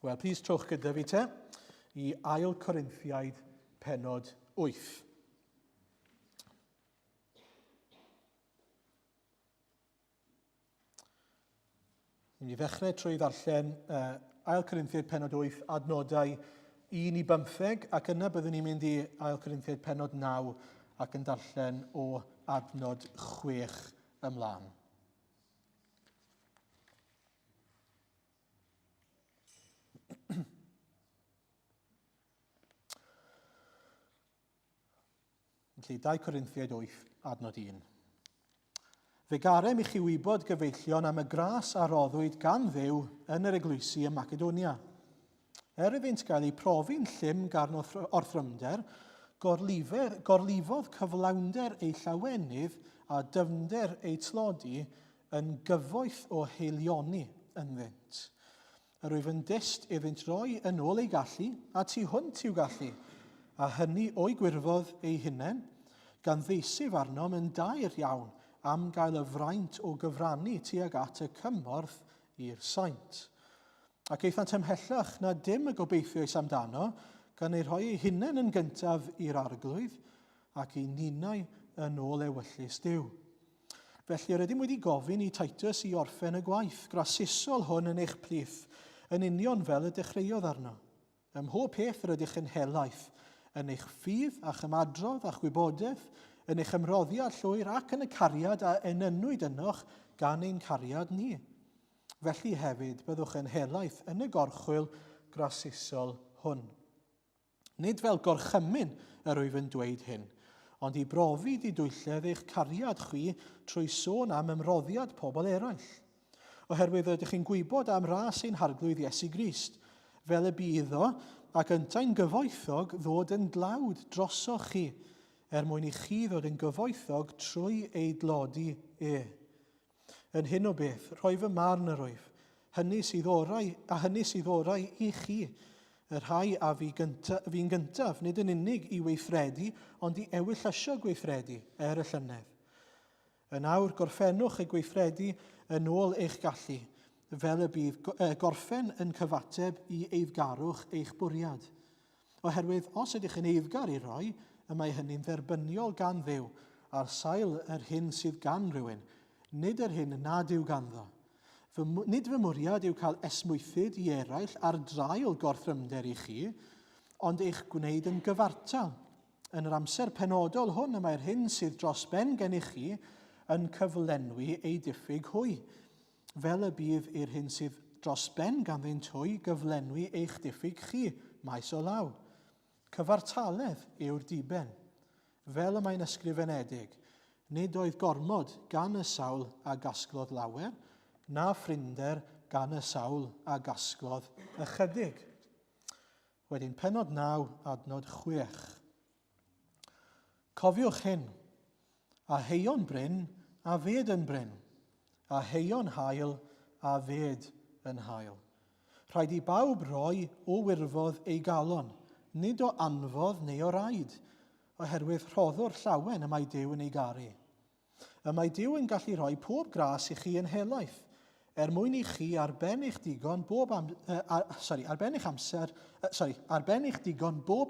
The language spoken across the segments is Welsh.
Wel, plis trowch gyda fi te i ail Corinthiaid pennod 8. Ni'n i ddechrau trwy ddarllen ail Corinthiaid pennod 8 adnodau 1 i 15 ac yna byddwn ni'n mynd i ail Corinthiaid pennod 9 ac yn darllen o adnod 6 ymlaen. Felly, 2 Corinthiaid 8, adnod 1. Fe garem i chi wybod gyfeillion am y gras a roddwyd gan Dduw yn yr eglwysi ym Macedonia. Iddynt gael ei profi'n llym gan orthrymder, gorlifodd cyflawnder ei llawenydd a dyfnder ei tlodi yn gyfoeth o heilioni ynddynt. Yr wyf yn dyst iddynt roi yn ôl ei gallu, a tu hwnt i'w gallu, a hynny o'i gwirfodd ei hunain, gan ddeisif arnom yn dair iawn am gael y fraint o gyfrannu tuag at y cymorth i'r saint. Ac eithant ymhellach na dim y gobeithioes amdano, gan ei rhoi ei hunain yn gyntaf i'r arglwydd ac ei ninau yn ôl ewyllus Duw. Felly rydym wedi gofyn i Titus i orffen y gwaith, grasusol hwn yn eich plith, yn union fel y dechreuodd arno. Ym mhob peth rydych yn helaeth, yn eich ffydd a chymadrodd a chwybodaeth, yn eich ymroddiad llwyr ac yn y cariad a enynwyd ynoch gan ein cariad ni. Felly hefyd byddwch yn helaeth yn y gorchwyl grasusol hwn. Nid fel gorchymyn yr wyf yn dweud hyn, ond i brofi didwylledd eich cariad chwi trwy sôn am ymroddiad pobl eraill. Oherwydd ydych chi'n gwybod am ras ein harglwydd Iesu Grist, fel y bydd o, ac yntau'n gyfoethog ddod yn dlawd drosoch chi, mwyn i chi ddod yn gyfoethog trwy ei dlodi e. Yn hyn o beth, rhoi fy marn yr wyf, hynny sydd orau i chi, y rhai a fi'n gyntaf, nid yn unig i weithredu, ond i ewyllysio gweithredu y llynedd. Yn awr gorffennwch y gweithredu yn ôl eich gallu, fel y bydd gorffen yn cyfateb i eiddgarwch eich bwriad. Oherwydd, os ydych yn eiddgar i roi, y mae hynny'n dderbyniol gan Dduw, ar sail yr hyn sydd gan rhywun, nid yr hyn nad yw ganddo. Nid fy mwriad yw cael esmwythyd i eraill ar drail gorthrymder i chi, ond eich gwneud yn gyfartal. Yn yr amser penodol hwn, y mae'r hyn sydd dros ben gennych chi yn cyflenwi ei diffyg hwy, fel y bydd i'r hyn sydd dros ben ganddynt hwy gyflenwi eich diffyg chi, maes o law. Cyfartaledd yw'r diben, fel y mae'n ysgrifenedig, nid oedd gormod gan y sawl a gasglodd lawer, na ffrinder gan y sawl a gasglodd ychydig. Wedyn, pennod 9, adnod 6. Cofiwch hyn, a heion bryn, a fed yn bryn, a heion hael, a fed yn hael. Rhaid i bawb roi o wirfodd ei galon, nid o anfodd neu o raid, oherwydd rhoddwr llawen y mae Duw yn ei garu. Y mae Duw yn gallu rhoi pob gras i chi yn helaeth, mwyn i chi arben eich digon bob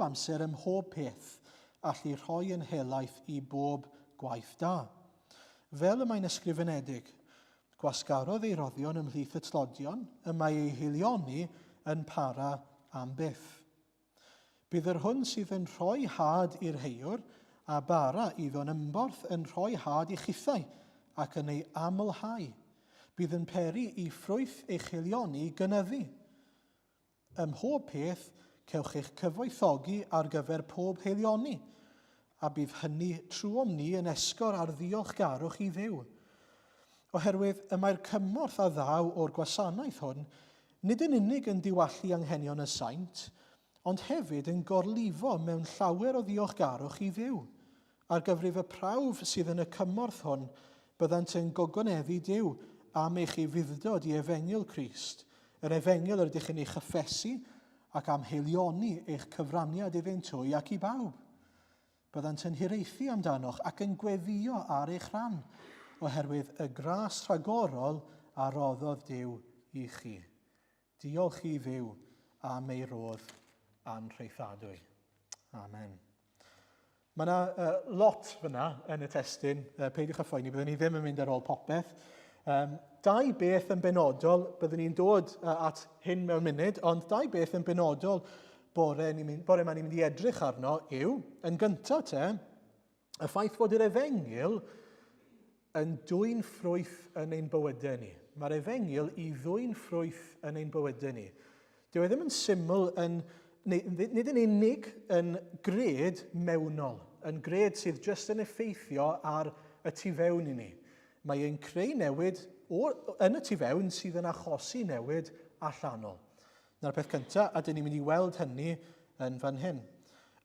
amser ym mhob peth, allu rhoi yn helaeth i bob gwaith da. Fel y mae'n ysgrifenedig, gwasgarodd ei roddion ymhlith y tlodion, y mae ei heilioni yn para am byth. Bydd yr hwn sydd yn rhoi had i'r heiwr, a bara iddo'n ymborth yn rhoi had i chithau, ac yn ei amlhau. Bydd yn peri i ffrwyth eich heilioni gynyddu. Ym mhob peth, cewch eich cyfoethogi ar gyfer pob heilioni, a bydd hynny trwom ni yn esgor ar ddiolchgarwch i Dduw. Oherwydd y mae'r cymorth a ddaw o'r gwasanaeth hwn, nid yn unig yn diwallu anghenion y saint, ond hefyd yn gorlifo mewn llawer o ddiolchgarwch i Dduw. Ar gyfrif y prawf sydd yn y cymorth hwn, byddant yn gogoneddu Duw am eich ei fuddod i efengil Crist, yr efengil ydych yn ei chyffesu ac am heilioni eich cyfraniad iddynt hwy ac i bawb. Byddant yn hiraethu amdanoch ac yn gweddio ar eich rhan, oherwydd y gras rhagorol a roddodd Duw i chi. Diolch i Dduw am ei rodd anrheithadwy. Amen. Mae yna lot fyna yn y testun, peidiwch â phoeni, byddwn ni ddim yn mynd ar ôl popeth. Dau beth yn benodol, byddwn ni'n dod at hyn mewn munud, ond dau beth yn benodol bore ma ni'n mynd i edrych arno yw, yn gyntaf y ffaith fod yr Efengyl yn dwyn ffrwyth yn ein bywydau ni. Mae'r Efengyl i ddwyn ffrwyth yn ein bywydau ni. Dyw e ddim yn syml nid yn unig yn gred mewnol, yn gred sydd jyst yn effeithio ar y tu fewn i ni. Mae e'n creu newid yn y tu fewn sydd yn achosi newid allanol. Na'r peth cyntaf, a dyn ni'n mynd i weld hynny yn fan hyn.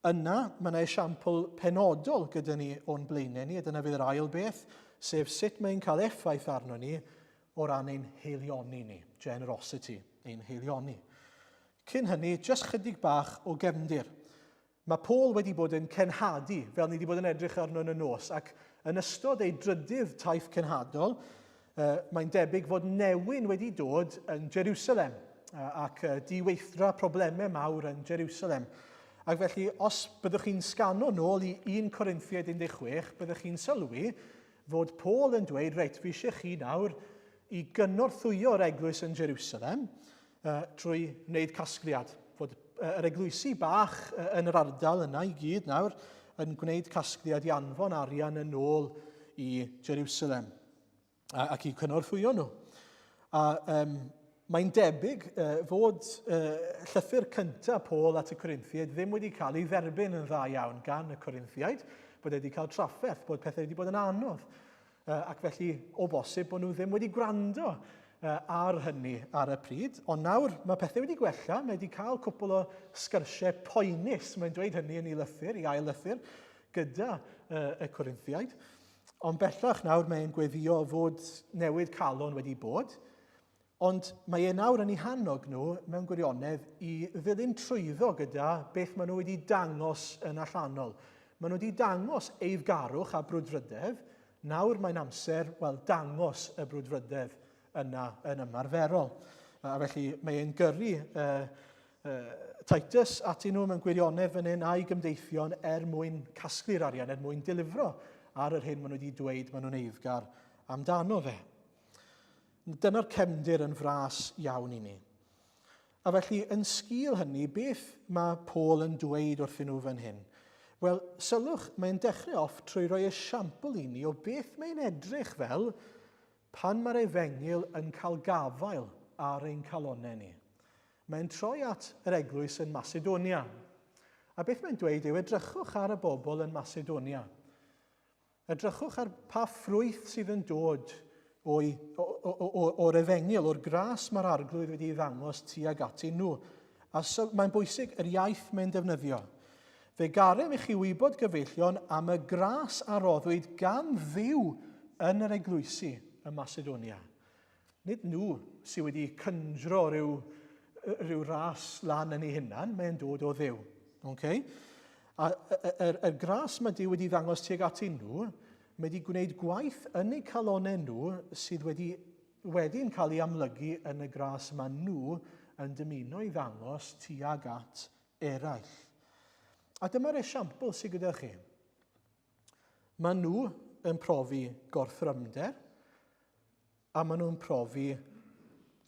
Yna, mae yna esiampl penodol gyda ni o'n blaenau ni, a dyna fydd yr ail beth, sef sut mae'n cael effaith arno ni o ran ein heilioni ni, generosity, ein heilioni. Cyn hynny, jyst chydig bach o gefndir. Mae Paul wedi bod yn cenhadu, fel ni wedi bod yn edrych arno yn y nos, ac yn ystod ei drydydd taith cenhadol, mae'n debyg fod newyn wedi dod yn Jerusalem, ac diweithra problemau mawr yn Jerusalem. Ac felly, os byddwch chi'n sgano nôl i 1 Corinthiaid 16, byddwch chi'n sylwi fod Paul yn dweud, reit, fi eisiau chi nawr i gynorthwyo'r eglwys yn Jerusalem trwy wneud casgliad. Fod yr eglwysi bach yn yr ardal yna i gyd nawr yn gwneud casgliad i anfon arian yn ôl i Jerusalem ac i cynorthwyo nhw. Mae'n debyg fod llythyr cyntaf Paul at y Corinthiaid ddim wedi cael ei dderbyn yn dda iawn gan y Corinthiaid, bod wedi cael trafferth, bod pethau wedi bod yn anodd. Ac felly, o bosib, bod nhw ddim wedi gwrando ar hynny ar y pryd. Ond nawr, mae pethau wedi gwella, mae wedi cael cwpl o sgyrsiau poenus, mae'n dweud hynny yn ei lythyr, i ail lythyr, gyda y Corinthiaid. Ond bellach nawr mae'n gweddio fod newid calon wedi bod, ond mae e nawr yn ei hannog nhw mewn gwirionedd i ddilyn trwyddo gyda beth maen nhw wedi dangos yn allanol. Maen nhw wedi dangos eiddgarwch a brwdfrydedd, nawr mae'n amser, dangos y brwdfrydedd yna yn ymarferol. A felly mae'n gyrru Titus atyn nhw mewn gwirionedd fan hyn a'i gymdeithion mwyn casglu'r arian, mwyn dilifro ar yr hyn maen nhw wedi dweud maen nhw'n eiddgar amdano fe. Dyna'r cefndir yn fras iawn i ni. A felly, yn sgil hynny, beth mae Paul yn dweud wrthyn nhw fan hyn? Wel, sylwch, mae'n dechrau off trwy roi esiampl i ni o beth mae'n edrych fel pan mae'r Efengyl yn cael gafael ar ein calonau ni. Mae'n troi at yr eglwys yn Macedonia. A beth mae'n dweud yw, edrychwch ar y bobl yn Macedonia. Edrychwch ar pa ffrwyth sydd yn dod o'r Efengyl, o'r gras mae'r arglwydd wedi ddangos tuag atyn nhw. A mae'n bwysig yr iaith mae'n defnyddio. Fe garem i chi wybod gyfeillion am y gras a roddwyd gan Dduw yn yr eglwysi ym Macedonia. Nid nhw sydd wedi cynjro rhyw ras lan yn ei hunan, mae'n dod o Dduw. Okay? A y gras mae Duw wedi ddangos tuag atyn nhw, mae wedi gwneud gwaith yn eu calonau nhw sydd wedi'n cael ei amlygu yn y gras mae nhw yn dymuno i ddangos tuag at eraill. A dyma'r esiampl sydd gyda chi. Mae nhw yn profi gorthrymder a maen nhw'n profi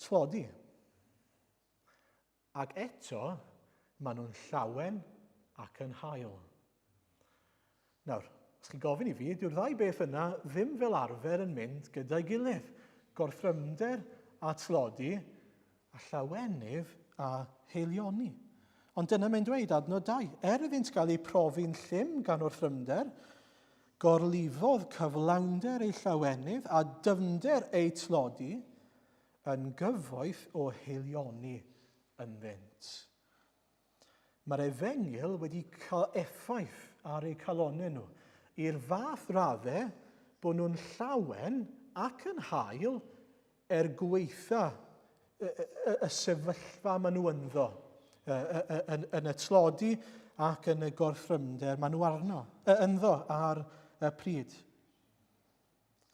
tlodi. Ac eto, maen nhw'n llawen ac yn hael. Nawr, os chi gofyn i fi, dyw'r ddau beth yna ddim fel arfer yn mynd gyda'i gilydd. Gorthrymder a tlodi, a llawenydd a heilioni. Ond dyna mae'n dweud adnod 2. Iddynt gael ei profi'n llym gan wrthrymder, gorlifodd cyflawnder ei llawenydd a dyfnder ei tlodi yn gyfoeth o heilioni ynddynt. Mae'r Efengyl wedi cael effaith ar eu calonau nhw i'r fath raddau bod nhw'n llawen ac yn hael gweitha y sefyllfa maen nhw ynddo. Yn y tlodi ac yn y gorthrymder maen nhw ynddo ar y pryd.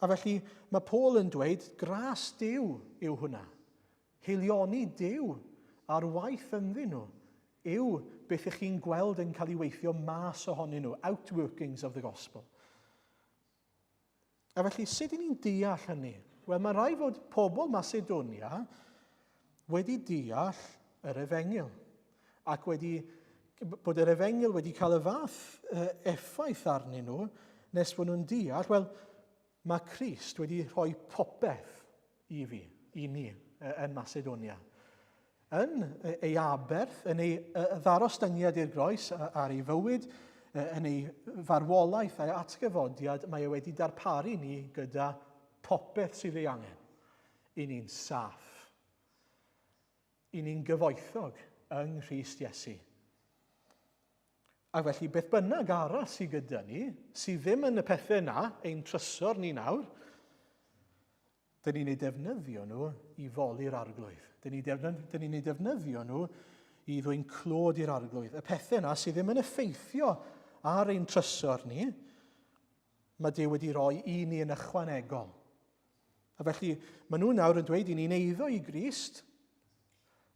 A felly mae Paul yn dweud gras Duw yw hwnna. Heilioni Duw a'r waith ynddyn nhw yw beth ych chi'n gweld yn cael ei weithio mas ohonyn nhw, outworkings of the gospel. A felly, sut i ni'n deall hynny? Wel, mae rai fod pobl Macedonia wedi deall yr Efengyl, ac bod yr Efengyl wedi cael y fath effaith arnyn nhw, nes bod nhw'n deall, wel, mae Crist wedi rhoi popeth i ni, yn Macedonia. Yn ei aberth, yn ei ddarostyngiad i'r groes ar ei fywyd, yn ei farwolaeth a'i atgyfodiad, mae e wedi darparu ni gyda popeth sydd ei angen. I ni'n saff. I ni'n gyfoethog yng Nghrist Iesu. A felly beth bynnag arall sydd gyda ni, sydd ddim yn y pethau yna, ein trysor ni nawr, dyn ni'n ei defnyddio nhw i foli'r arglwydd. Dyn ni'n ei defnyddio nhw i ddwy'n clod i'r arglwydd. Y pethau yna sydd ddim yn effeithio ar ein trysor ni, mae Duw wedi rhoi i ni yn ychwanegol. A felly, maen nhw nawr yn dweud i ni'n eiddo i Grist,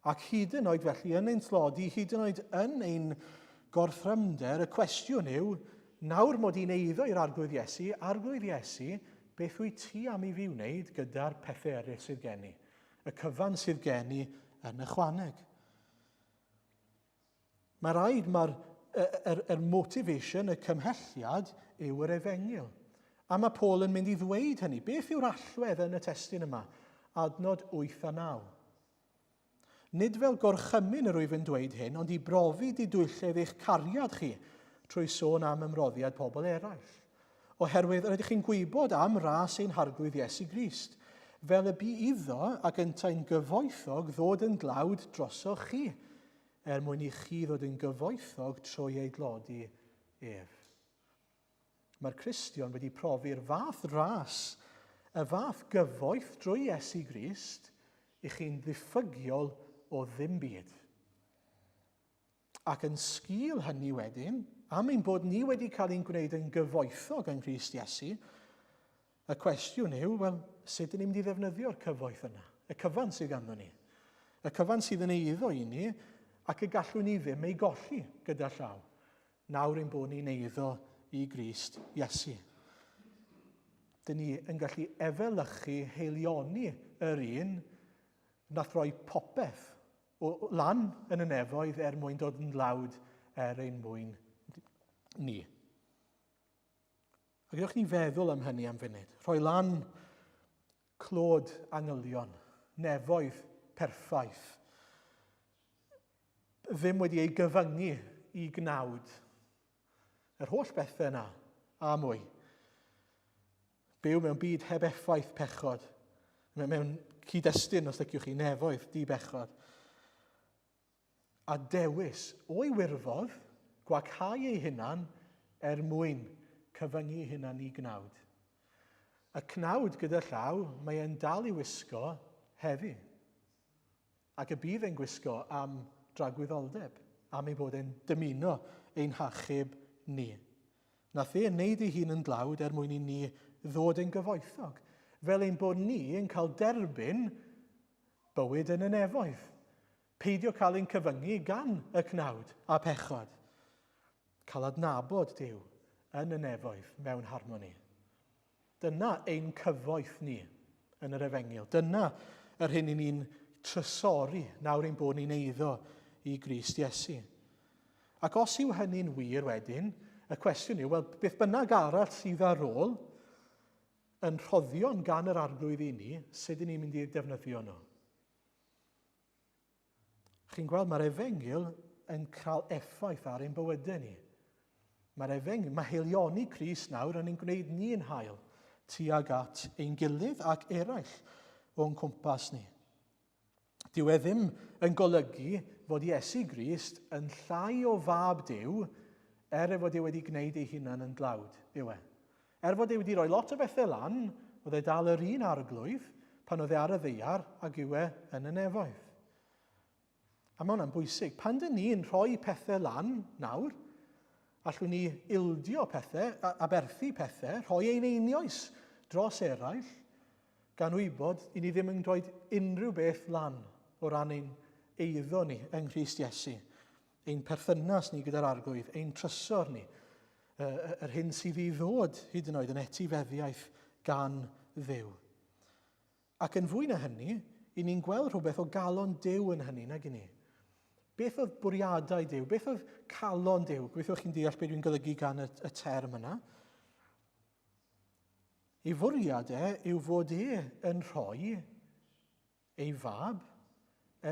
ac hyd yn oed felly yn ein tlodi, hyd yn oed yn ein gorthrymder, y cwestiwn yw, nawr mod i'n eiddo i'r arglwydd Iesu, beth wyt ti am i fi wneud gyda'r pethau eraill sydd gen i, y cyfan sydd gen i yn ychwaneg. Mae rhaid yr motivation, y cymhelliad, yw yr Efengyl. A mae Paul yn mynd i ddweud hynny. Beth yw'r allwedd yn y testun yma? Adnod 8 a 9. Nid fel gorchymyn yr wyf yn dweud hyn, ond i brofi didwylledd eich cariad chi trwy sôn am ymroddiad pobl eraill. Oherwydd rydych chi'n gwybod am ras ein harglwydd Iesu Grist, fel y bu iddo ac yntau'n gyfoethog ddod yn dlawd drosoch chi, mwyn i chi ddod yn gyfoethog trwy ei glodi ef. Mae'r Cristion wedi profi'r fath ras, y fath gyfoeth drwy Iesu Grist, i chi'n ddiffygiol o ddim byd. Ac yn sgil hynny wedyn, am ein bod ni wedi cael ein gwneud yn gyfoethog yng Nghrist Iesu, y cwestiwn yw, wel, sut ni'n mynd i ddefnyddio'r cyfoeth yna? Y cyfan sydd ganddo ni. Y cyfan sydd yn eiddo i ni, ac y gallwn ni ddim ei golli gyda llaw. Nawr ein bod ni'n eiddo i Grist Iesu. Dyn ni yn gallu efelychu, heilioni yr un nath roi popeth o lan yn y nefoedd mwyn dod yn lawd ein mwyn ni. A gydwch ni feddwl am hynny am funud. Rhoi lan clod angylion, nefoedd perffaith. Ddim wedi ei gyfyngu i gnawd. Yr holl bethau yna, a mwy. Byw mewn byd heb effaith pechod. Mewn cyd-destun, os liciwch chi, nefoedd di-bechod. A dewis o'i wirfodd, gwaghau ei hunan mwyn cyfyngu ei hunan i gnawd. Y cnawd gyda llaw, mae e'n dal i wisgo heddi. Ac y bydd e'n gwisgo am dragwyddoldeb, am ei bod e'n dymuno ein hachub ni. Nath e'n neud ei hun yn dlawd mwyn i ni ddod yn gyfoethog. Fel ein bod ni yn cael derbyn bywyd yn y nefoedd. Peidio cael ein cyfyngu gan y cnawd a pechod. Cael adnabod Duw yn y nefoedd mewn harmoni. Dyna ein cyfoeth ni yn yr Efengyl. Dyna yr hyn i ni'n trysori nawr ein bod ni'n eiddo i Grist Iesu. Ac os yw hynny'n wir wedyn, y cwestiwn yw, wel, beth bynnag arall sydd ar ôl yn rhoddion gan yr arglwydd i ni, sut ni'n mynd i defnyddio nhw? Chi'n gweld, mae'r Efengyl yn cael effaith ar ein bywydau ni. Mae heilioni Crist nawr yn ein gwneud ni'n hael tuag at ein gilydd ac eraill o'n cwmpas ni. Dyw e ddim yn golygu fod Iesu Grist yn llai o fab Duw fod e wedi gwneud ei hunan yn dlawd, yw e. Fod e wedi rhoi lot o bethau lan, oedd e dal yr un arglwydd pan oedd e ar y ddaear ac yw e yn y nefoedd. A mae hwnna'n bwysig. Pan dyn ni'n rhoi pethau lan nawr, allwn ni ildio pethau, aberthu pethau, rhoi ein einioes dros eraill, gan wybod i ni ddim yn dweud unrhyw beth lan o ran ein eiddo ni yng Nghrist Iesu, ein perthynas ni gyda'r arglwydd, ein trysor ni, yr hyn sydd i ddod hyd yn oed yn etifeddiaeth gan Dduw. Ac yn fwy na hynny, i ni'n gweld rhywbeth o galon Duw yn hynny, nag i ni. Beth oedd bwriadau Duw? Beth oedd calon Duw? Gobeithio chi'n deall beth dwi'n golygu gan y term yna. Ei fwriadau yw fod yn rhoi ei fab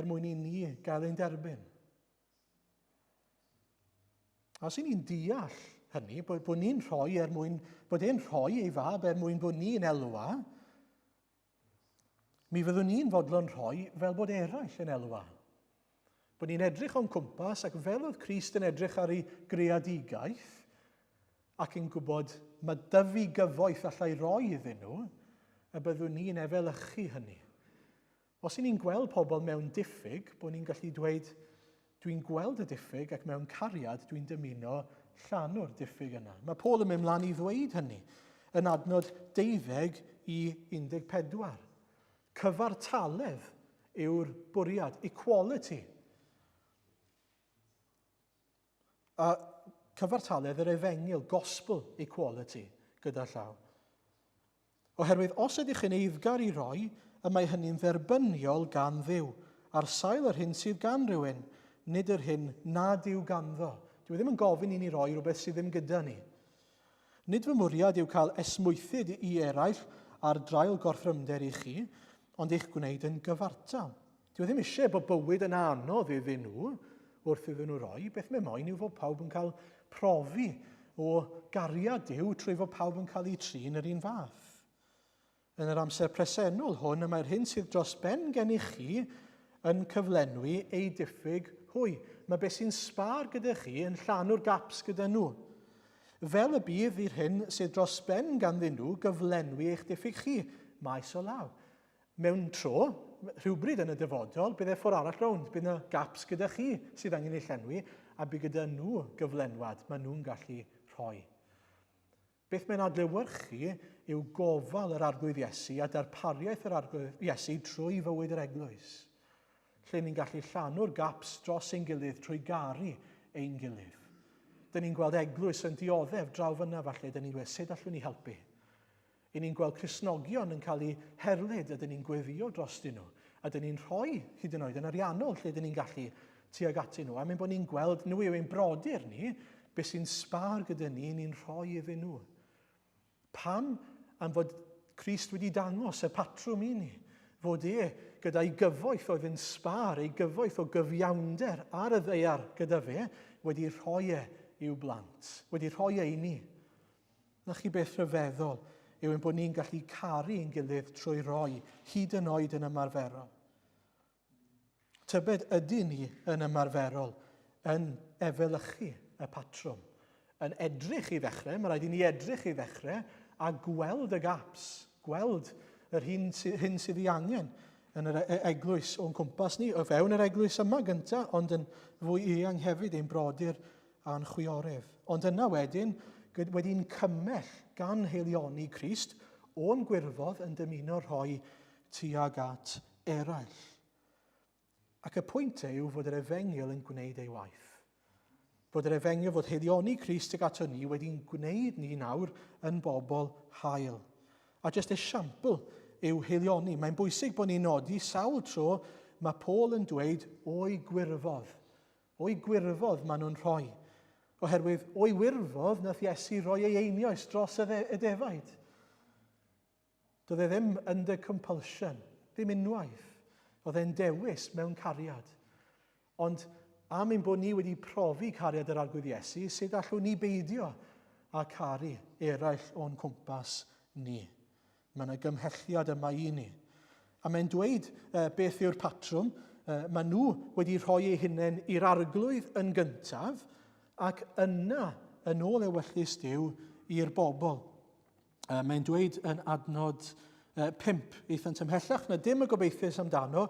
mwyn i ni gael ein derbyn. Os i ni'n deall hynny, bod ni'n rhoi bod e'n rhoi ei fab mwyn bod ni'n elwa, mi fyddwn ni'n fodlon rhoi fel bod eraill yn elwa. Bod ni'n edrych o'n cwmpas ac fel oedd Crist yn edrych ar ei greadigaeth ac yn gwybod mae dyfu gyfoeth allai roi iddyn nhw, a byddwn ni'n efelychu hynny. Os i ni'n gweld pobl mewn diffyg, bod ni'n gallu dweud, dwi'n gweld y diffyg ac mewn cariad dwi'n dymuno llanw'r diffyg yna. Mae Paul yn mynd mlaen i ddweud hynny yn adnod 12 i 14. Cyfartaledd yw'r bwriad, equality. A cyfartaledd yr efengil, gospel equality, gyda llaw. Oherwydd, os ydych yn eiddgar i roi, y mae hynny'n dderbyniol gan Dduw, ar sail yr hyn sydd gan rhywun, nid yr hyn nad yw ganddo. Dwi ddim yn gofyn i ni roi rhywbeth sydd ddim gyda ni. Nid fy mwriad yw cael esmwythyd i eraill ar drail gorthrymder i chi, ond eich gwneud yn gyfartal. Dwi ddim eisiau bod bywyd yn anodd iddyn nhw, wrth iddyn nhw roi. Beth mae moyn yw fod pawb yn cael profi o gariad Duw trwy fod pawb yn cael ei trin yr un fath. Yn yr amser presennol hwn, y mae'r hyn sydd dros ben gennych chi yn cyflenwi ei diffyg hwy. Mae beth sy'n sbar gyda chi yn llanw'r gaps gyda nhw. Fel y bydd i'r hyn sydd dros ben ganddyn nhw gyflenwi eich diffyg chi, maes o law. Mewn tro, rhywbryd yn y dyfodol, bydd e ffordd arall rownd, bydd yna gaps gyda chi sydd angen ei llenwi, a bydd gyda nhw gyflenwad maen nhw'n gallu rhoi. Beth mae'n adlewyrchu yw gofal yr arglwydd Iesu a darpariaeth yr arglwydd Iesu trwy fywyd yr eglwys. Lle ni'n gallu llanw'r gaps dros ein gilydd trwy garu ein gilydd. Dyn ni'n gweld eglwys yn dioddef draw fyna falle, dyn ni'n gweld sut allwn ni helpu. I ni'n gweld Cristnogion yn cael eu herlyd a dyn ni'n gweddio drostyn nhw. A dyn ni'n rhoi hyd yn oed yn ariannol lle dyn ni'n gallu tuag atyn nhw. A mynd bod ni'n gweld nhw yw ein brodyr ni, beth sy'n sbar gyda ni, ni'n rhoi iddyn nhw. Pam am fod Crist wedi dangos y patrwm i ni, fod gyda'i gyfoeth oedd yn sbar, ei gyfoeth o gyfiawnder ar y ddeiar gyda fe, wedi rhoi i'w blant, wedi rhoi i ni. Na chi beth rhyfeddol yw ein bod ni'n gallu caru ein gilydd trwy roi, hyd yn oed yn ymarferol. Tybed ydy ni yn ymarferol yn efelychu y patrwm, yn edrych i ddechrau, mae rhaid i ni edrych i ddechrau, a gweld y gaps, gweld yr hyn sydd ei angen yn yr eglwys o'n cwmpas ni, o fewn yr eglwys yma gyntaf, ond yn fwy eang hefyd ein brodyr a'n chwiorydd. Ond yna wedyn, wedi'n cymell gan heilioni Crist, o'n gwirfodd yn dymuno rhoi tuag at eraill. Ac y pwynt yw fod yr efengil yn gwneud ei waith. Fod yr efengil, fod heilioni Crist ag ato ni wedi'n gwneud ni nawr yn bobl hael. A jyst esiampl yw heilioni. Mae'n bwysig bod ni'n nodi sawl tro mae Paul yn dweud o'i gwirfodd. O'i gwirfodd maen nhw'n rhoi. Oherwydd o'i wirfodd nath Iesu roi ei einioes dros y defaid. Doedd e ddim under compulsion, ddim unwaith. Oedd e'n dewis mewn cariad. Ond am ein bod ni wedi profi cariad yr arglwydd Iesu, sut allwn ni beidio a caru eraill o'n cwmpas ni. Mae yna gymhelliad yma i ni. A mae'n dweud beth yw'r patrwm. Maen nhw wedi rhoi eu hunain i'r arglwydd yn gyntaf, ac yna, yn ôl ewyllus Duw, i'r bobl. Mae'n dweud yn adnod 5, eithon tymhellach na dim y gobeithus amdano,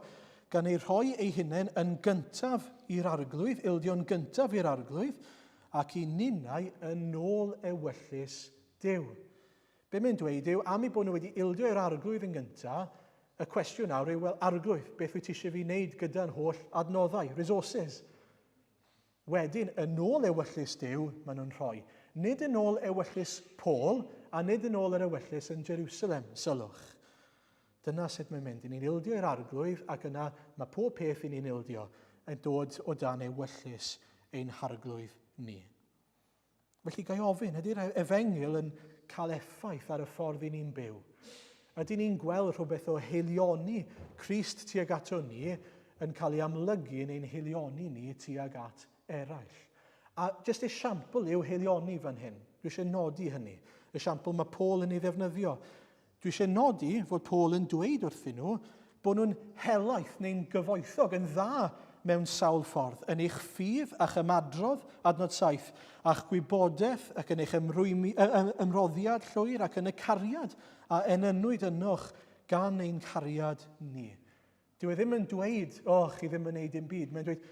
gan ei rhoi ei hunain yn gyntaf i'r arglwydd, ildion gyntaf i'r arglwydd, ac i ninnau yn ôl ewyllus Duw. Be mae'n dweud yw, am ei bod nhw wedi ildio i'r arglwydd yn gyntaf, Y cwestiwn nawr yw, wel, arglwydd, beth wyt ti eisiau fi wneud gyda'n holl adnoddau, resources? Wedyn, yn ôl ewyllus Duw, maen nhw'n rhoi. Nid yn ôl ewyllus Paul, a nid yn ôl yr ewyllus yn Jerusalem, sylwch. Dyna sut mae'n mynd. Ni'n ildio i'r arglwydd, ac yna mae pob peth ni'n ildio yn dod o dan ewyllus ein harglwydd ni. Felly gai ofyn, ydy'r efengyl yn cael effaith ar y ffordd i ni'n byw? Ydy ni'n gweld rhywbeth o heilioni Crist tuag ato ni yn cael ei amlygu yn ein heilioni ni tuag at eraill? A jyst esiampl yw heilioni fan hyn. Dwi eisiau nodi hynny. Esiampl mae Paul yn ei ddefnyddio. Dwi eisiau nodi fod Paul yn dweud wrthyn nhw bod nhw'n helaeth neu'n gyfoethog yn dda mewn sawl ffordd, yn eich ffydd a'ch ymadrodd, adnod 7, a'ch gwybodaeth ac yn eich ymroddiad llwyr ac yn y cariad a enynwyd ynoch gan ein cariad ni. Dwi ddim yn dweud, chi ddim yn neud dim byd. Mae'n dweud,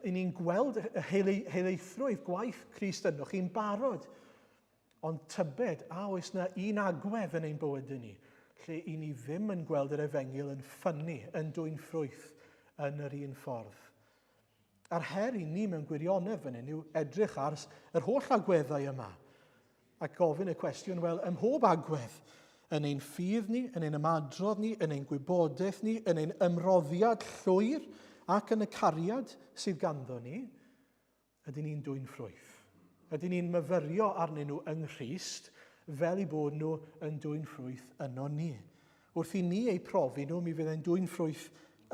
i ni'n gweld y helaethrwydd gwaith Crist ynoch chi'n barod. Ond tybed, oes na un agwedd yn ein bywyd ni, lle i ni ddim yn gweld yr efengyl yn ffynnu, yn dwy'n ffrwyth yn yr un ffordd. A'r her i ni mewn gwirionedd fan hyn yw edrych ar yr holl agweddau yma. Ac gofyn y cwestiwn, wel, ym mhob agwedd, yn ein ffydd ni, yn ein ymadrodd ni, yn ein gwybodaeth ni, yn ein ymroddiad llwyr ac yn y cariad sydd ganddo ni, ydyn ni'n dwy'n ffrwyth. Ydyn ni'n myfyrio arnyn nhw yng Nghrist fel i bod nhw yn dwy'n ffrwyth yno ni. Wrth i ni eu profi nhw, mi fydd e'n dwy'n ffrwyth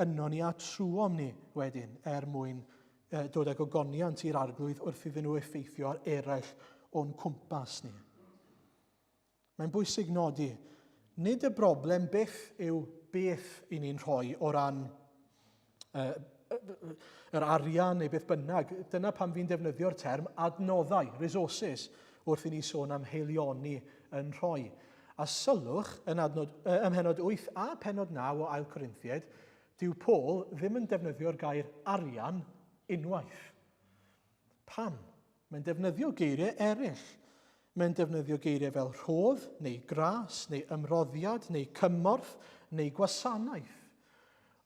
yno ni a trwom ni wedyn mwyn dod ag ogoniant i'r arglwydd wrth iddyn nhw effeithio ar eraill o'n cwmpas ni. Mae'n bwysig nodi, nid y broblem byth yw beth i ni'n rhoi o ran yr arian neu beth bynnag. Dyna pam fi'n defnyddio'r term adnoddau, resources, wrth i ni sôn am heilioni yn rhoi. A sylwch ym mhenod 8 a penod 9 o ail Corinthiaid, dyw Paul ddim yn defnyddio'r gair arian unwaith. Pam? Mae'n defnyddio geiriau eraill. Mae'n defnyddio geiriau fel rhodd, neu gras, neu ymroddiad, neu cymorth, neu gwasanaeth.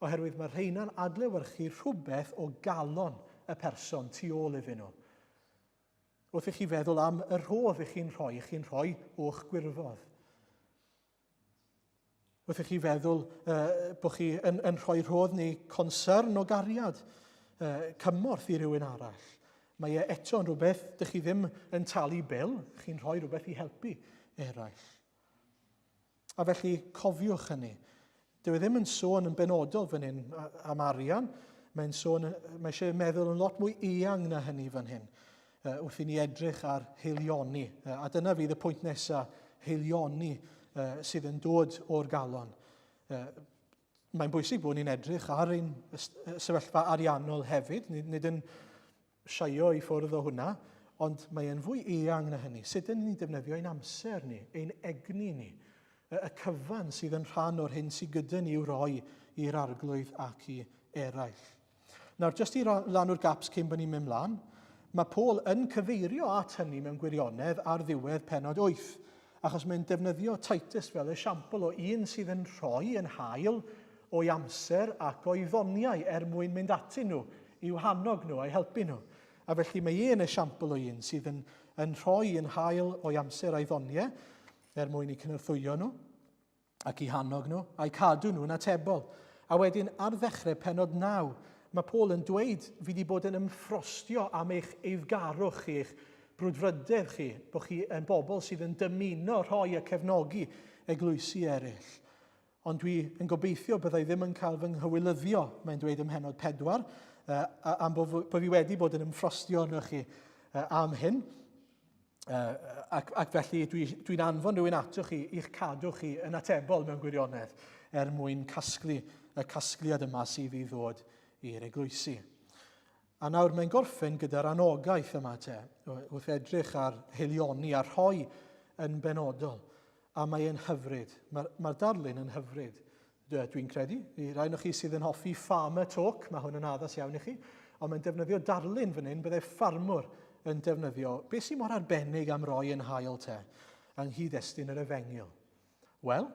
Oherwydd mae rheina'n adlewyrchu rhywbeth o galon y person tu ôl iddyn nhw. Wrth i chi feddwl am y rhodd i'ch chi'n rhoi o'ch gwirfodd. Wrth i chi feddwl bod chi yn rhoi rhodd neu concern o gariad, cymorth i rywun arall. Mae eto'n rhywbeth dych chi ddim yn talu bil, chi'n rhoi rhywbeth i helpu eraill. A felly cofiwch hynny. Dyw e ddim yn sôn yn benodol fan hyn am arian, mae eisiau meddwl yn lot mwy eang na hynny fan hyn, wrth i ni edrych ar heilioni. A dyna fydd y pwynt nesaf, heilioni sydd yn dod o'r galon. Mae'n bwysig bod ni'n edrych ar ein sefyllfa ariannol hefyd, nid yn siaio i ffwrdd o hwnna, ond mae'n fwy eang na hynny. Sut yn ni'n defnyddio ein amser ni, ein egni ni, y cyfan sydd yn rhan o'r hyn sydd gyda ni i'w roi i'r arglwydd ac i eraill. Nawr, jyst i lanw'r gaps cyn bod ni'n mynd mlaen, mae Paul yn cyfeirio at hynny mewn gwirionedd ar ddiwedd penod 8, achos mae'n defnyddio Titus fel esiampl o un sydd yn rhoi yn hael o'i amser ac o'i ddoniau mwyn mynd atyn nhw, i'w hannog nhw a'i helpu nhw. A felly mae un esiampl o un sydd yn rhoi yn hael o'i amser a'i ddoniau mwyn i cynorthwyo nhw ac i hannog nhw a'i cadw nhw'n atebol. A wedyn ar ddechrau penod 9, mae Paul yn dweud fi wedi bod yn ymffrostio am eich eiddgarwch chi, eich brwdfrydedd chi, bod chi yn bobl sydd yn dymuno rhoi a cefnogi eglwysi eraill. Ond dwi yn gobeithio byddai ddim yn cael fy nghywilyddio, mae'n dweud ym mhenod 4, am bod fi wedi bod yn ymffrostio arnoch chi am hyn. Ac felly dwi'n anfon rhywun atoch chi i'ch cadw chi yn atebol mewn gwirionedd mwyn casglu y casgliad yma sydd i ddod i'r eglwysi. A nawr mae'n gorffen gyda'r anogaeth yma wrth edrych ar heilioni a rhoi yn benodol. A mae'n hyfryd. Mae'r darlun yn hyfryd, dwi'n credu. I rai o'ch chi sydd yn hoffi farmer talk, mae hwn yn addas iawn i chi, ond mae'n defnyddio darlun fan hyn, byddai ffarmwr yn defnyddio. Beth sy'n mor arbennig am roi yn hael yng nghyd-destun yr efengyl? Wel,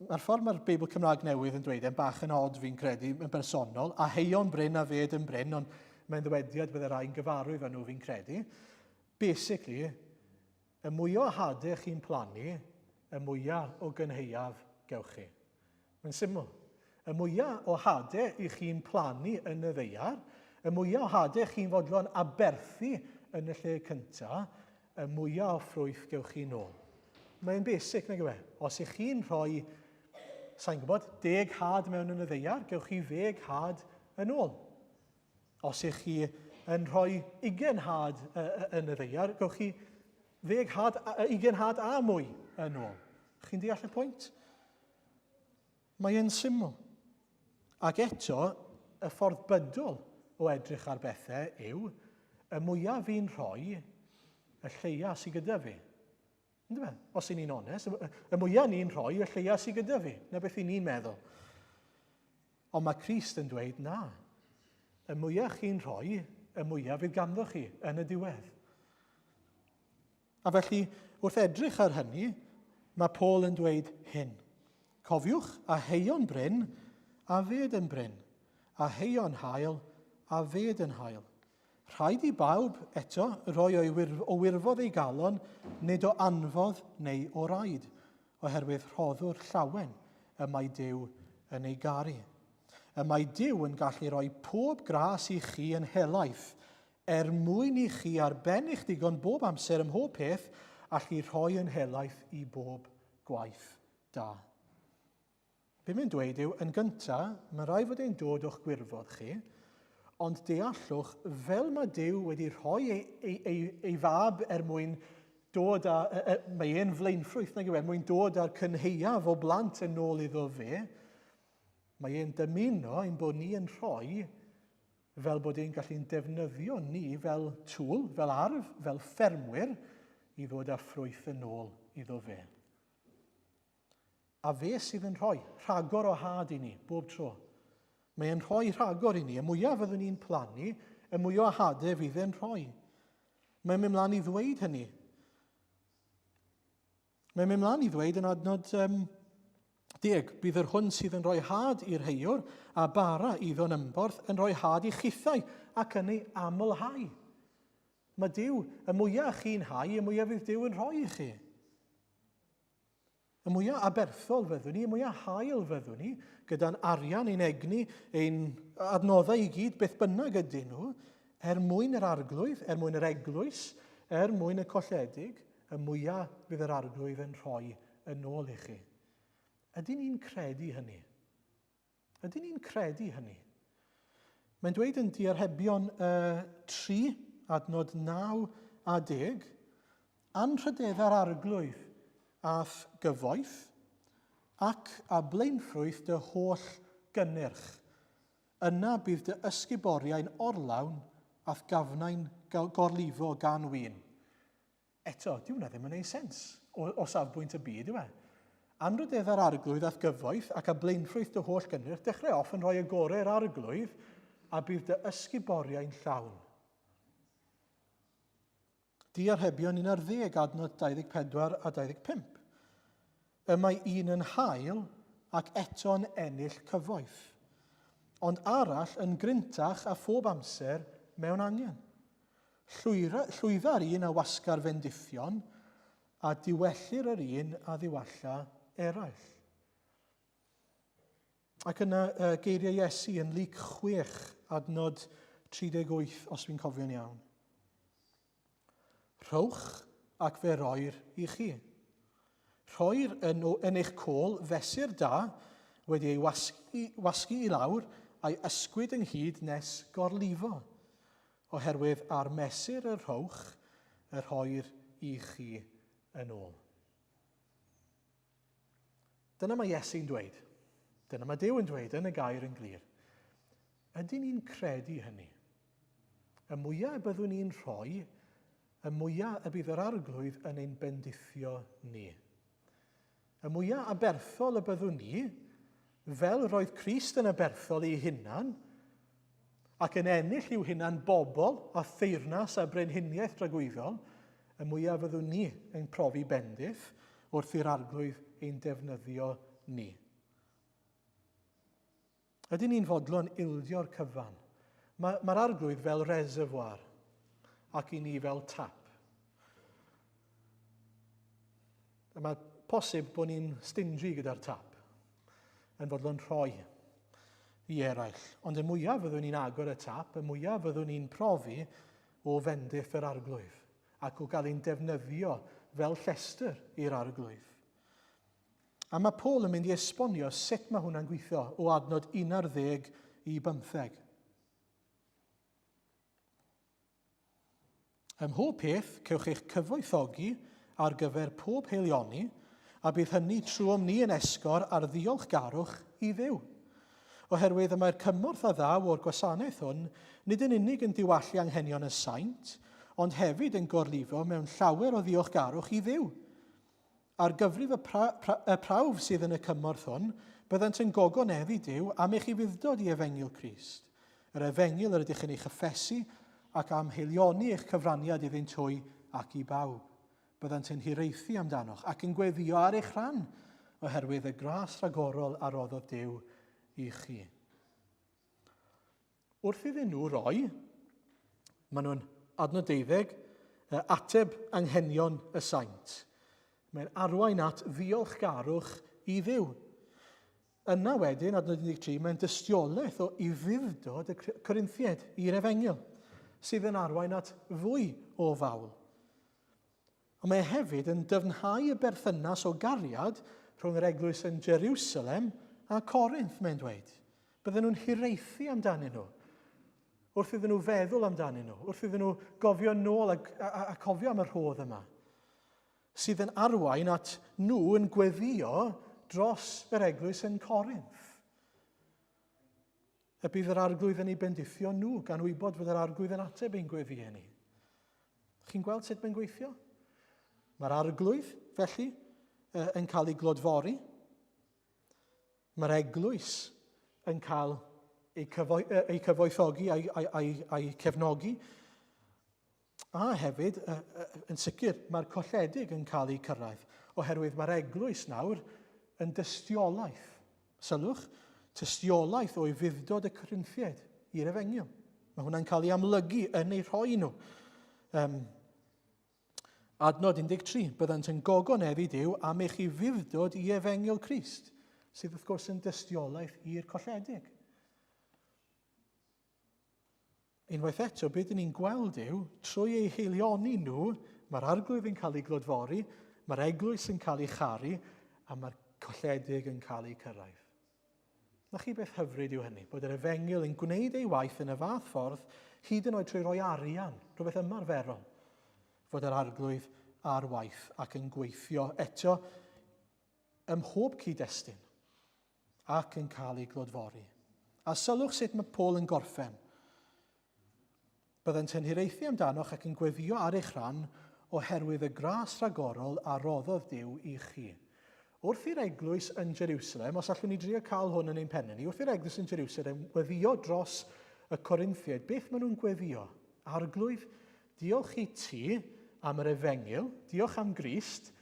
Mae'r ffordd mae'r Beibl Cymraeg Newydd yn dweud yn bach yn od fi'n credu yn bersonol, a heion bryn a fed yn bryn, ond mae'n ddywediad bydd y rhai'n gyfarwydd yn nhw fi'n credu. Basically, y mwyaf o hadau chi'n plannu, y mwyaf o gynheuaf gewch chi. Mae'n syml. Y mwyaf o hadau i chi'n plannu yn y ddeiar, y mwyaf o hadau chi'n fodlon aberthu yn y lle cyntaf, y mwyaf o ffrwyth gewch chi nôl. Mae'n basic, nag yw e? Os ych chi'n rhoi, sa'n gwybod, 10 had mewn yn y ddeiar, gewch chi 10 had yn ôl. Os ych chi yn rhoi 20 had yn y ddeiar, gewch chi 20 had a mwy yn ôl. Chi'n deall y pwynt? Mae'n syml. Ac eto, y ffordd bydol o edrych ar bethau yw, y mwyaf fi'n rhoi, y lleia sydd gyda fi. Os y'n ni'n onest, y mwyaf ni'n rhoi, y lleia sydd gyda fi. Na beth i ni'n meddwl. Ond mae Crist yn dweud na. Y mwyaf chi'n rhoi, y mwyaf fydd ganddo chi yn y diwedd. A felly, wrth edrych ar hynny, mae Paul yn dweud hyn. Cofiwch, a heion bryn, a fed yn bryn, a heion hael, a fed yn hael. Rhaid i bawb eto roi o wirfodd ei galon, nid o anfodd neu o raid, oherwydd rhoddwr llawen y mae Duw yn ei garu. Y mae Duw yn gallu rhoi pob gras i chi yn helaeth, mwyn i chi ar ben eich digon bob amser ym mhob peth, allu rhoi yn helaeth i bob gwaith da. Be mae'n dweud yw, yn gyntaf, mae rai fod e'n dod o'ch gwirfodd chi, ond deallwch, fel mae Duw wedi rhoi ei fab mwyn dod â, mae e'n flaenffrwyth nag yw e, mwyn dod â'r cynheuaf o blant yn ôl iddo fe, mae e'n dymuno ein bod ni yn rhoi fel bod e'n gallu'n defnyddio ni fel tŵl, fel arf, fel ffermwyr, i ddod â ffrwyth yn ôl iddo fe. A fe sydd yn rhoi rhagor o had i ni, bob tro. Mae'n rhoi rhagor i ni, y mwyaf fyddwn ni'n plannu, y mwyaf o hadau fydd e'n rhoi. Mae'n mynd mlaen i ddweud hynny. Mae'n mynd mlaen i ddweud yn adnod 10, bydd yr hwn sydd yn rhoi had i'r heiwr a bara iddo'n ymborth yn rhoi had i chithau ac yn ei amlhau. Mae Duw, y mwyaf chi'n hau, y mwyaf fydd Duw yn rhoi i chi. Y mwyaf aberthol fyddwn ni, y mwyaf hael fyddwn ni, gyda'n arian, ein egni, ein adnoddau i gyd, beth bynnag ydyn nhw, mwyn yr arglwydd, mwyn yr eglwys, mwyn y colledig, y mwyaf fydd yr arglwydd yn rhoi yn ôl i chi. Ydyn ni'n credu hynny? Ydyn ni'n credu hynny? Mae'n dweud yn Diarhebion 3, adnod 9 a 10, anrhydedda'r arglwydd ath gyfoeth, ac a blaenffrwyth dy holl gynnyrch. Yna bydd dy ysguboriau'n orlawn ath gafnau'n gorlifo gan wyn. Eto, di hwnna ddim yn ei sens o safbwynt y byd, yw e? Anrhydedda'r arglwydd ath gyfoeth ac a blaenffrwyth dy holl gynnyrch, dechrau off yn rhoi y gorau'r arglwydd a bydd dy ysguboriau'n llawn. Diarhebion 11, adnod 24 a 25. Y mae un yn hael ac eto'n ennill cyfoeth, ond arall yn gryntach a phob amser mewn angen. Llwydda'r un a wasgar fendithion, a diwellir yr un a ddiwalla eraill. Ac yna geiriau Iesu yn Luc 6, adnod 38, os fi'n cofio'n iawn. Rhowch ac fe roir i chi. Rhoir yn eich côl fesur da wedi ei wasgu i lawr a'i ysgwyd ynghyd nes gorlifo, oherwydd ar mesur y rhowch y rhoir i chi yn ôl. Dyna mae Iesu'n dweud. Dyna mae Duw yn dweud yn y gair yn glir. Ydyn ni'n credu hynny? Y mwyaf y byddwn ni'n rhoi, y mwyaf y bydd yr arglwydd yn ein bendithio ni. Y mwyaf aberthol y byddwn ni, fel roedd Crist yn aberthol ei hunan, ac yn ennill i'w hunan bobl a theyrnas a brenhiniaeth dragwyddol, y mwyaf fyddwn ni yn profi bendith wrth i'r arglwydd ein defnyddio ni. Ydyn ni'n fodlon ildio'r cyfan? Mae'r arglwydd fel reservoir ac i ni fel tap. Mae posib bod ni'n stingy gyda'r tap yn fodlon rhoi i eraill. Ond y mwyaf fyddwn ni'n agor y tap, y mwyaf fyddwn ni'n profi o fendith yr arglwydd ac o gael ein defnyddio fel llestr i'r arglwydd. A mae Paul yn mynd i esbonio sut mae hwnna'n gweithio o adnod 11 i 15. Ym mhob peth, cewch eich cyfoethogi ar gyfer pob heilioni, a bydd hynny trwm ni yn esgor ar ddiolchgarwch i Dduw. Oherwydd y mae'r cymorth a ddaw o'r gwasanaeth hwn nid yn unig yn diwallu anghenion y saint, ond hefyd yn gorlifo mewn llawer o ddiolchgarwch i Dduw. Ar gyfrif y prawf sydd yn y cymorth hwn, byddant yn gogoneddu Duw am eich i fuddod i efengil Crist. Yr efengil yr ydych yn ei chyffesu ac am heilioni eich cyfraniad iddynt hwy ac i bawb. Byddant yn hiraethu amdanoch ac yn gweddio ar eich rhan oherwydd y gras rhagorol a roddodd Duw i chi. Wrth iddyn nhw roi, maen nhw'n adnod 12, ateb anghenion y saint. Mae'n arwain at ddiolchgarwch i Dduw. Yna wedyn, adnod 13, mae'n dystiolaeth o i fuddod y Corinthiaid i'r efengil, sydd yn arwain at fwy o fawl. Ond mae hefyd yn dyfnhau y berthynas o gariad rhwng yr eglwys yn Jerusalem a Corinth, mae'n dweud. Bydden nhw'n hiraethu amdanyn nhw, wrth iddyn nhw feddwl amdanyn nhw, wrth iddyn nhw gofio nôl a cofio am y rhodd yma, sydd yn arwain at nhw yn gweddio dros yr eglwys yn Corinth. Y bydd yr arglwydd yn ei bendithio nhw gan wybod fod yr arglwydd yn ateb ein gweddio ni. Chi'n gweld sut mae'n gweithio? Mae'r arglwydd, felly, yn cael ei glodfori. Mae'r eglwys yn cael ei cyfoethogi a'i cefnogi. A hefyd, yn sicr, mae'r colledig yn cael ei cyrraedd, oherwydd mae'r eglwys nawr yn dystiolaeth. Sylwch, tystiolaeth o'i fuddod y Corinthiaid i'r efengil. Mae hwnna'n cael ei amlygu yn ei rhoi nhw. Adnod 13, byddant yn gogoneddu Duw am eich i fuddod i efengil Crist, sydd wrth gwrs yn dystiolaeth i'r colledig. Unwaith eto, beth ni'n gweld yw, trwy ei heilioni nhw, mae'r arglwydd yn cael ei glodfori, mae'r eglwys yn cael ei charu, a mae'r colledig yn cael ei cyrraedd. Na chi beth hyfryd yw hynny, bod yr efengil yn gwneud ei waith yn y fath ffordd, hyd yn oed trwy roi arian, rhywbeth ymarferol, fod yr arglwydd ar waith ac yn gweithio eto ym mhob cyd-destun ac yn cael ei glodfori. A sylwch sut mae Paul yn gorffen. Byddant yn hiraethu amdanoch ac yn gweddio ar eich rhan oherwydd y gras rhagorol a roddodd Duw i chi. Wrth i'r eglwys yn Jerusalem, os allwn ni drio cael hwn yn ein pennau ni, wrth i'r eglwys yn Jerusalem gweddio dros y Corinthiaid, beth maen nhw'n gweddio? Arglwydd, diolch i ti am yr efengil, diolch am Grist,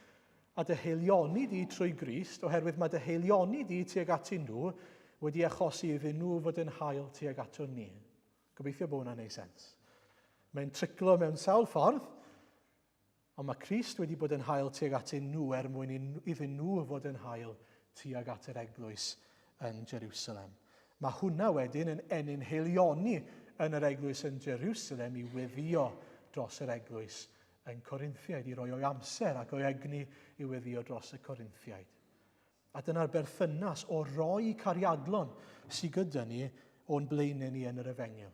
a dy heilioni di trwy Grist, oherwydd mae dy heilioni di tuag ati nhw wedi achosi iddyn nhw fod yn hael tuag ato ni. Gobeithio bod hwnna'n neud sens. Mae'n triclo mewn sawl ffordd, ond mae Crist wedi bod yn hael tuag atyn nhw mwyn iddyn nhw fod yn hael tuag at yr eglwys yn Jerusalem. Mae hwnna wedyn yn enyn heilioni yn yr eglwys yn Jerusalem i weddio dros yr eglwys yn Corinthiaid, i roi o'i amser ac o'i egni i weddio dros y Corinthiaid. A dyna'r berthynas o roi cariadlon sydd gyda ni o'n blaenau ni yn yr efengil.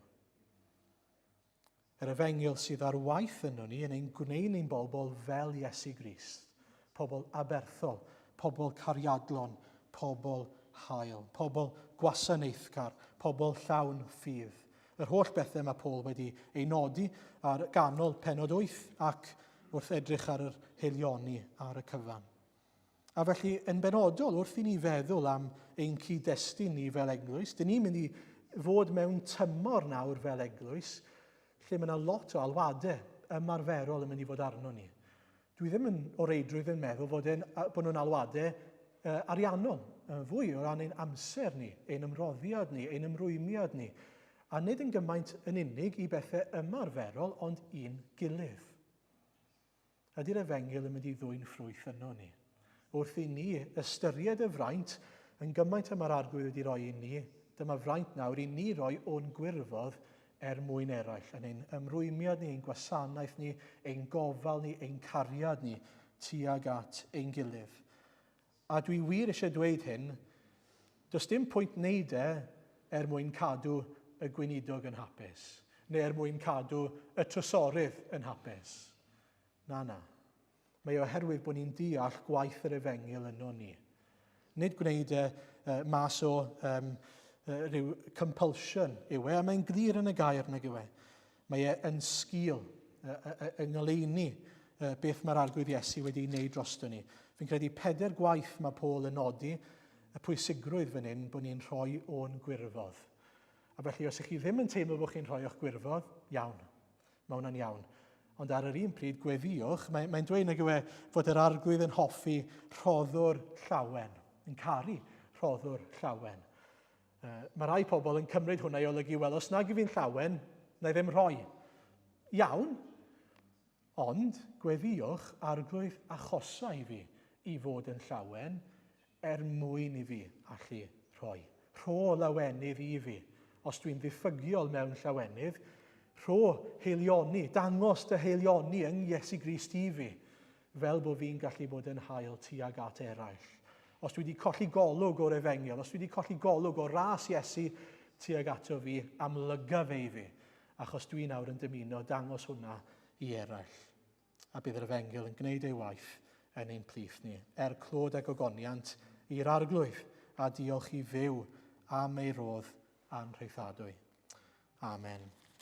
Yr efengil sydd ar waith yno ni yn ein gwneud ni'n bobl fel Iesu Grist. Pobl aberthol, pobl cariadlon, pobl hael, pobl gwasanaethgar, pobl llawn ffydd. Yr holl bethau mae Paul wedi ei nodi ar ganol pennod 8 ac wrth edrych ar yr heilioni ar y cyfan. A felly, yn benodol, wrth i ni feddwl am ein cyd-destun ni fel eglwys, dyn ni'n mynd i fod mewn tymor nawr fel eglwys, lle mae yna lot o alwadau ymarferol yn mynd i fod arno ni. Dwi ddim yn o reidrwydd yn meddwl bod nhw'n alwadau ariannol. yn fwy o ran ein amser ni, ein ymroddiad ni, ein ymrwymiad ni, a nid yn gymaint yn unig i bethau ymarferol, ond un gilydd. Ydy'r Efengyl yn mynd i ddwy'n ffrwyth yno ni. Wrth i ni ystyried y fraint yn gymaint y mae'r arglwydd wedi rhoi i ni, dyma fraint nawr i ni roi o'n gwirfodd mwyn eraill, yn ein ymrwymiad ni, ein gwasanaeth ni, ein gofal ni, ein cariad ni, tuag at ein gilydd. A dwi wir eisiau dweud hyn, does dim pwynt wneud mwyn cadw y gweinidog yn hapus, neu mwyn cadw y trysorydd yn hapus. Na. Mae oherwydd bod ni'n deall gwaith yr Efengyl yno ni. Nid gwneud mas o rhyw compulsion yw a mae'n glir yn y gair nag yw Mae yn sgil, yng ngoleuni beth mae'r arglwydd Iesu wedi wneud drosto ni. Fi'n credu 4 gwaith mae Paul yn nodi, y pwysigrwydd fan hyn bod ni'n rhoi o'n gwirfodd. A felly, os ych chi ddim yn teimlo bod chi'n rhoi o'ch gwirfodd, iawn. Mae hwnna'n iawn. Ond ar yr un pryd, gweddiwch, mae'n dweud nag yw fod yr arglwydd yn hoffi rhoddwr llawen, yn caru rhoddwr llawen. Mae rai pobl yn cymryd hwnna i olygu, wel, os nag i fi'n llawen, na i ddim rhoi. Iawn, ond gweddiwch arglwydd achosa i fi i fod yn llawen mwyn i fi allu rhoi. Rho lawenydd i fi. Os dwi'n ddiffygiol mewn llawenydd, rho heilioni, dangos dy heilioni yng Iesu Grist i fi, fel bod fi'n gallu bod yn hael tuag at eraill. Os dwi wedi colli golwg o'r Efengyl, os dwi wedi colli golwg o'r ras Iesu tuag ato fi, amlyga fe i fi, achos dwi nawr yn dymuno dangos hwnna i eraill. A bydd yr Efengyl yn gwneud ei waith yn ein plith ni, clod a gogoniant i'r arglwydd, a diolch i fyw am ei rodd a'n rheithadwy. Amen.